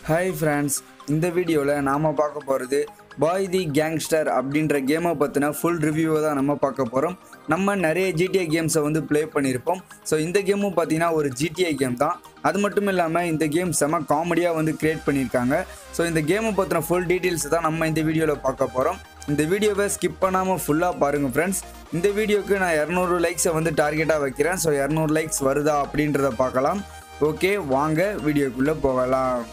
Hi friends, இந்த வீடியோவில் நாம் பார்க்க போகிறது பாய் தி கேங்ஸ்டர் அப்படின்ற கேமை பற்றின ஃபுல் ரிவ்யூவை தான் நம்ம பார்க்க போகிறோம். நம்ம நிறைய ஜிடிஏ கேம்ஸை வந்து ப்ளே பண்ணியிருப்போம். ஸோ இந்த கேமும் பார்த்தீங்கன்னா ஒரு ஜிடிஏ கேம் தான். அது மட்டும் இல்லாமல் இந்த கேம் செம காமெடியாக வந்து க்ரியேட் பண்ணியிருக்காங்க. ஸோ இந்த கேமை பற்றின ஃபுல் டீட்டெயில்ஸ் தான் நம்ம இந்த வீடியோவில் பார்க்க போகிறோம். இந்த வீடியோவை ஸ்கிப் பண்ணாமல் ஃபுல்லாக பாருங்கள் ஃப்ரெண்ட்ஸ். இந்த வீடியோவுக்கு நான் 200 லைக்ஸை வந்து டார்கெட்டாக வைக்கிறேன். ஸோ 200 லைக்ஸ் வருதா அப்படின்றத பார்க்கலாம். ஓகே, வாங்க வீடியோக்குள்ளே போகலாம்.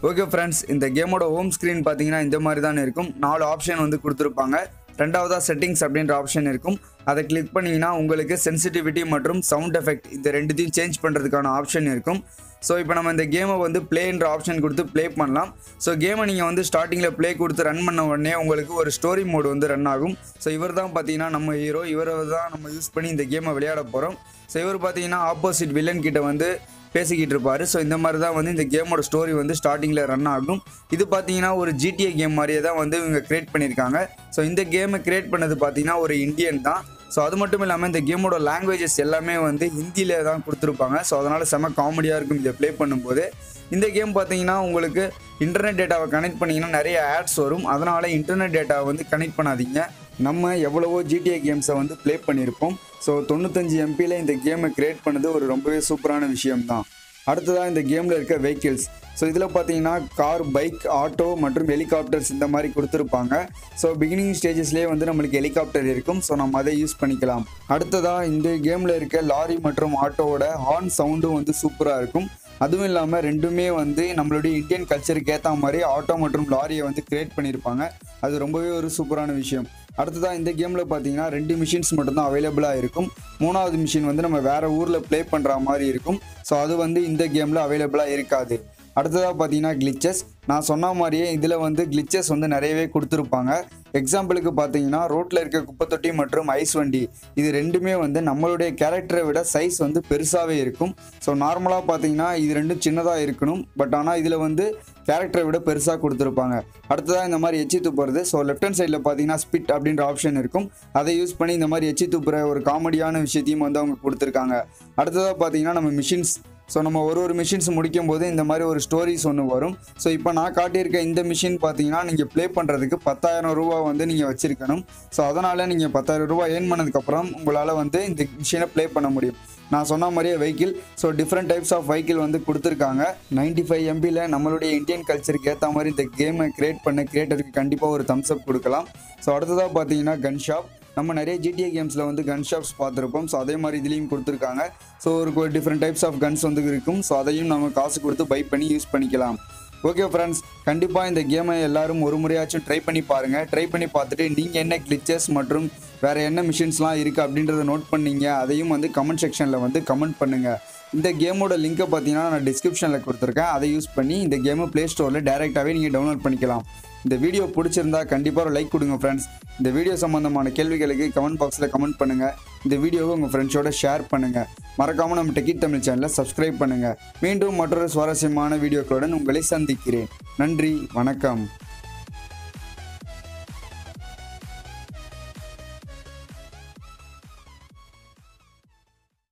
ஓகே ஃப்ரெண்ட்ஸ், இந்த கேமோட ஹோம் ஸ்க்ரீன் பார்த்தீங்கன்னா இந்த மாதிரி தான் இருக்கும். 4 ஆப்ஷன் வந்து கொடுத்துருப்பாங்க. ரெண்டாவதாக செட்டிங்ஸ் அப்படின்ற ஆப்ஷன் இருக்கும். அதை கிளிக் பண்ணிங்கன்னா உங்களுக்கு சென்சிட்டிவிட்டி மற்றும் சவுண்ட் எஃபெக்ட் இந்த ரெண்டுத்தையும் சேஞ்ச் பண்ணுறதுக்கான ஆப்ஷன் இருக்கும். ஸோ இப்போ நம்ம இந்த கேமை வந்து ப்ளேன்ற ஆப்ஷன் கொடுத்து ப்ளே பண்ணலாம். ஸோ கேமை நீங்கள் வந்து ஸ்டார்டிங்கில் ப்ளே கொடுத்து ரன் பண்ண உடனே உங்களுக்கு ஒரு ஸ்டோரி மோடு வந்து ரன் ஆகும். ஸோ இவர் தான் பார்த்தீங்கன்னா நம்ம ஹீரோ. இவரை தான் நம்ம யூஸ் பண்ணி இந்த கேமை விளையாட போகிறோம். ஸோ இவர் பார்த்தீங்கன்னா ஆப்போசிட் வில்லன் கிட்ட வந்து பேசிக்கிட்டு இருப்பார். ஸோ இந்த மாதிரி தான் வந்து இந்த கேமோட ஸ்டோரி வந்து ஸ்டார்டிங்கில் ரன் ஆகும். இது பார்த்தீங்கன்னா ஒரு ஜிடிஏ கேம் மாதிரியே தான் வந்து இவங்க கிரியேட் பண்ணியிருக்காங்க. ஸோ இந்த கேமை கிரியேட் பண்ணது பார்த்தீங்கன்னா ஒரு இந்தியன் தான். ஸோ அது மட்டும் இல்லாமல் இந்த கேமோட லாங்குவேஜஸ் எல்லாமே வந்து ஹிந்தியில் தான் கொடுத்துருப்பாங்க. ஸோ அதனால் செம காமெடியாக இருக்கும் இதை ப்ளே பண்ணும்போது. இந்த கேம் பார்த்தீங்கன்னா உங்களுக்கு இன்டர்நெட் டேட்டாவை கனெக்ட் பண்ணிங்கன்னா நிறைய ஆட்ஸ் வரும். அதனால் இன்டர்நெட் டேட்டாவை வந்து கனெக்ட் பண்ணாதீங்க. நம்ம எவ்வளவோ ஜிடிஏ கேம்ஸை வந்து ப்ளே பண்ணியிருப்போம். ஸோ 95 MBயில் இந்த கேமை கிரியேட் பண்ணது ஒரு ரொம்பவே சூப்பரான விஷயம்தான். அடுத்ததாக இந்த கேமில் இருக்க வெஹிக்கிள்ஸ். ஸோ இதில் பார்த்தீங்கன்னா கார், பைக், ஆட்டோ மற்றும் ஹெலிகாப்டர்ஸ் இந்த மாதிரி கொடுத்துருப்பாங்க. ஸோ பிகினிங் ஸ்டேஜஸ்லேயே வந்து நம்மளுக்கு ஹெலிகாப்டர் இருக்கும். ஸோ நம்ம அதை யூஸ் பண்ணிக்கலாம். அடுத்ததாக இந்த கேமில் இருக்க லாரி மற்றும் ஆட்டோவோட ஹார்ன் சவுண்டும் வந்து சூப்பராக இருக்கும். அதுவும் இல்லாமல் ரெண்டுமே வந்து நம்மளுடைய இந்தியன் கல்ச்சருக்கு ஏற்ற மாதிரி ஆட்டோ மற்றும் லாரியை வந்து கிரியேட் பண்ணியிருப்பாங்க. அது ரொம்பவே ஒரு சூப்பரான விஷயம். அடுத்ததாக இந்த கேமில் பார்த்தீங்கன்னா 2 மிஷின்ஸ் மட்டும்தான் அவைலபிளாக இருக்கும். 3வது மிஷின் வந்து நம்ம வேறு ஊரில் ப்ளே பண்ணுற மாதிரி இருக்கும். ஸோ அது வந்து இந்த கேமில் அவைலபிளாக இருக்காது. அடுத்ததாக பார்த்தீங்கன்னா கிளிச்சஸ். நான் சொன்ன மாதிரியே இதில் வந்து கிளிச்சஸ் வந்து நிறையவே கொடுத்துருப்பாங்க. எக்ஸாம்பிளுக்கு பார்த்தீங்கன்னா ரோட்டில் இருக்க குப்பை தொட்டி மற்றும் ஐஸ் வண்டி இது ரெண்டுமே வந்து நம்மளுடைய கேரக்டரை விட சைஸ் வந்து பெருசாகவே இருக்கும். ஸோ நார்மலாக பார்த்தீங்கன்னா இது ரெண்டும் சின்னதாக இருக்கணும். பட் ஆனால் இதில் வந்து கேரக்டரை விட பெருசாக கொடுத்துருப்பாங்க. அடுத்ததாக இந்த மாதிரி எச்சி துப்புறது. ஸோ லெஃப்ட் ஹேண்ட் சைடில் பார்த்தீங்கன்னா ஸ்பிட் அப்படின்ற ஆப்ஷன் இருக்கும். அதை யூஸ் பண்ணி இந்த மாதிரி எச்சி துப்புற ஒரு காமெடியான விஷயத்தையும் வந்து அவங்க கொடுத்துருக்காங்க. அடுத்ததாக பார்த்தீங்கன்னா நம்ம மிஷின்ஸ். ஸோ நம்ம ஒரு மிஷின்ஸ் முடிக்கும் போது இந்த மாதிரி ஒரு ஸ்டோரிஸ் ஒன்று வரும். ஸோ இப்போ நான் காட்டியிருக்க இந்த மிஷின் பார்த்தீங்கன்னா நீங்கள் ப்ளே பண்ணுறதுக்கு 10,000 ரூபா வந்து நீங்கள் வச்சுருக்கணும். ஸோ அதனால் நீங்கள் 10,000 ரூபா ஏர்ன் பண்ணதுக்கப்புறம் உங்களால் வந்து இந்த மிஷினை ப்ளே பண்ண முடியும். நான் சொன்ன மாதிரியே vehicle. So different types of vehicle வந்து கொடுத்துருக்காங்க. 95 MBயில் நம்மளுடைய இந்தியன் கல்ச்சருக்கு ஏற்ற மாதிரி இந்த கேமை கிரியேட் பண்ண கிரியேட்டருக்கு கண்டிப்பாக ஒரு தம்ஸ் அப் கொடுக்கலாம். ஸோ அடுத்ததாக பார்த்தீங்கன்னா கன் ஷாப். நம்ம நிறைய ஜிடிஏ கேம்ஸில் வந்து கன் ஷாப்ஸ் பார்த்துருப்போம். ஸோ அதே மாதிரி இதுலேயும் கொடுத்துருக்காங்க. ஸோ ஒரு டிஃப்ரெண்ட் டைப்ஸ் ஆஃப் கன்ஸ் வந்து இருக்கும். ஸோ அதையும் நம்ம காசு கொடுத்து பை பண்ணி யூஸ் பண்ணிக்கலாம். ஓகே ஃப்ரெண்ட்ஸ், கண்டிப்பாக இந்த கேமை எல்லோரும் ஒரு முறையாச்சும் ட்ரை பண்ணி பாருங்கள். ட்ரை பண்ணி பார்த்துட்டு நீங்கள் என்ன கிளிச்சஸ் மற்றும் வேறு என்ன மிஷின்ஸ்லாம் இருக்குது அப்படின்றத நோட் பண்ணீங்க அதையும் வந்து கமெண்ட் செக்ஷனில் வந்து கமெண்ட் பண்ணுங்கள். இந்த கேமோட லிங்க்கை பார்த்தீங்கன்னா நான் டிஸ்கிரிப்ஷனில் கொடுத்துருக்கேன். அதை யூஸ் பண்ணி இந்த கேமை ப்ளே ஸ்டோரில் டேரெக்டாகவே நீங்கள் டவுன்லோட் பண்ணிக்கலாம். இந்த வீடியோ பிடிச்சிருந்தா கண்டிப்பாக ஒரு லைக் கொடுங்க ஃப்ரெண்ட்ஸ். இந்த வீடியோ சம்மந்தமான கேள்விகளுக்கு கமெண்ட் பாக்ஸில் கமெண்ட் பண்ணுங்கள். இந்த வீடியோவை உங்கள் ஃப்ரெண்ட்ஸோட ஷேர் பண்ணுங்கள். மறக்காமல் நம்ம டெக்கி தமிழ் சேனலை சப்ஸ்கிரைப் பண்ணுங்கள். மீண்டும் மற்றொரு சுவாரஸ்யமான வீடியோக்களுடன் உங்களை சந்திக்கிறேன். நன்றி, வணக்கம்.